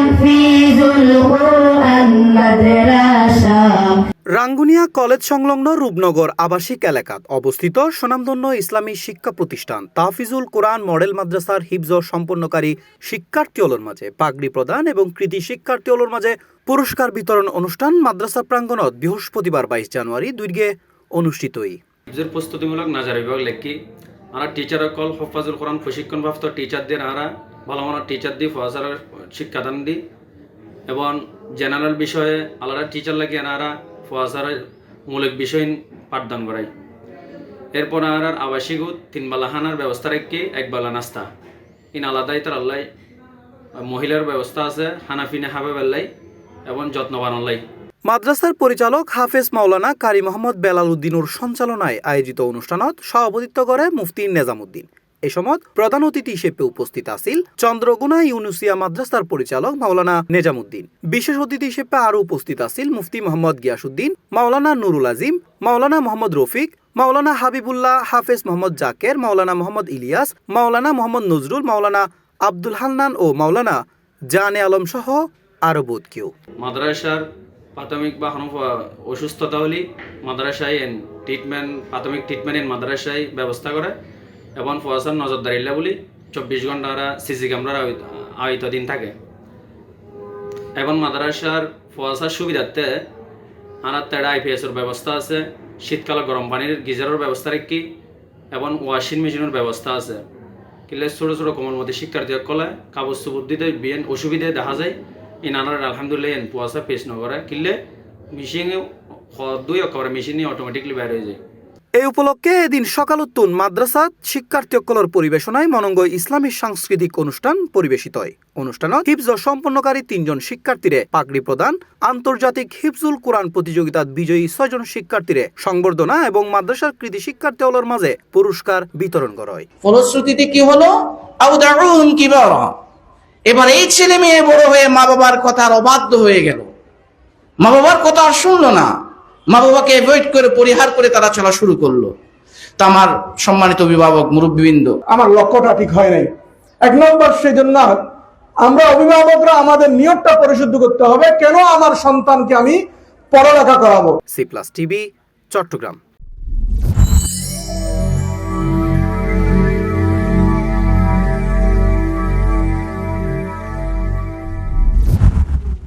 তাহফিজুল কুরআন মাদ্রাসা। Rangunia college সংলগ্ন রূপনগর আবাসিক এলাকাত অবস্থিত স্বনামধন্য ইসলামী শিক্ষা প্রতিষ্ঠান তাহফিজুল কোরআন মডেল মাদ্রাসার হিফজ সম্পন্নকারী শিক্ষার্থীদের মাঝে পাগড়ি প্রদান এবং কৃতি শিক্ষার্থীদের মাঝে পুরস্কার বিতরণ অনুষ্ঠান মাদ্রাসা প্রাঙ্গণত বৃহস্পতিবার 22 জানুয়ারি দুর্গে অনুষ্ঠিত হই। হিফজের প্রস্তুতিমূলক নাজার বিভাগ লেখি আমরা টিচার কল হফাজুল কোরআন প্রশিক্ষণপ্রাপ্ত টিচারদের আমরা ভালো মানের টিচার দিই ফসারের শিক্ষাদান দিই এবং জেনারেল বিষয়ে আলাদা টিচার লাগে এনারা ফসারের মৌলিক বিষয় পাঠদান করাই। এরপর আর আবাসিক 3 বেলা হানার ব্যবস্থা রেখে 1 বেলা নাস্তা ইন আলাদাই তার আল্লাহ মহিলার ব্যবস্থা আছে হানাফিনে হাবে বেল্লাই এবং যত্নবান আল্লাহ। মাদ্রাসার পরিচালক হাফেজ মাওলানা কারি মোহাম্মদ বেলাল উদ্দিনুর সঞ্চালনায় আয়োজিত অনুষ্ঠানত সভাপতিত্ব করে মুফতি নেজামুদ্দিন। এ সময় প্রধান অতিথি হিসেবে উপস্থিত আছিল চন্দ্রগুনা ইউনুসিয়া মাদ্রাসার পরিচালক মাওলানা নেজামুদ্দিন। বিশেষ অতিথি হিসেবে আরও উপস্থিত আছিল মুফতি মোহাম্মদ গিয়াসউদ্দিন, মাওলানা নুরুল আজিম, মাওলানা মোহাম্মদ রফিক, মাওলানা হাবিবুল্লাহ, হাফেজ মোহাম্মদ জাকের, মাওলানা মোহাম্মদ ইলিয়াস, মাওলানা মোহাম্মদ নজরুল, মাওলানা আব্দুল হান্নান ও মাওলানা জানে আলম সহ আরও বোধ কেউ। মাদ্রাসার প্রাথমিক বা অসুস্থতা হলে মাদ্রাসায় প্রাথমিক ট্রিটমেন্ট মাদ্রাসায় ব্যবস্থা করে এবং ফসার নজরদারিল্লা বলি 24 ঘন্টা সিসি ক্যামেরার আওতাধীন থাকে এবং মাদ্রাসার ফসার সুবিধার্থে আর তেড়া IPS-এর ব্যবস্থা আছে, শীতকালে গরম পানির গিজারের ব্যবস্থা রাখি এবং ওয়াশিং মেশিনের ব্যবস্থা আছে। কিলে ছোটো ছোটো কমর মধ্যে শিক্ষার্থী কলে কাগজ চুপুর দিতে বিয়েন অসুবিধা দেখা যায় ইনার আলহামদুলিল্লাহ এন পোয়াশা পেশ নকরে কিনলে মেশিনে দুই একেবারে মেশিনে অটোমেটিকলি বের হয়ে যায়। এই উপলক্ষে এদিন সকালতুন মাদ্রাসাত শিক্ষার্থীসকলের পরিবেশনায় মনঙ্গ ইসলামী সাংস্কৃতিক অনুষ্ঠান পরিবেশিত হয়। অনুষ্ঠানত হিফজ সম্পন্নকারী 3 জন শিক্ষার্থীরে পাগড়ি প্রদান, আন্তর্জাতিক হিফজুল কোরআন প্রতিযোগিতাত বিজয়ী 6 জন শিক্ষার্থীরে সংবর্ধনা এবং মাদ্রাসার কৃতি শিক্ষার্থীদের মাঝে পুরস্কার বিতরণ করা হয়। ফলশ্রুতিতে কি হলো, আউদাউন কিবারা, এবার এই ছেলে মেয়ে বড় হয়ে মা বাবার কথার অবাধ্য হয়ে গেল, মা বাবার কথা আর শুনলো না, মা বাবাকে অ্যাভয়েড করে পরিহার করে তারা চলা শুরু করলো। তা আমার সম্মানিত অভিভাবক মুরব্বীবৃন্দ, আমার লক্ষ্যটা ঠিক হয় নাই। 1 নম্বর, সেই জন্য আমরা অভিভাবকরা আমাদের নিয়তটা পরিশুদ্ধ করতে হবে, কেন আমার সন্তানকে আমি পড়ালেখা করাবো। C+ TV, Chittagong.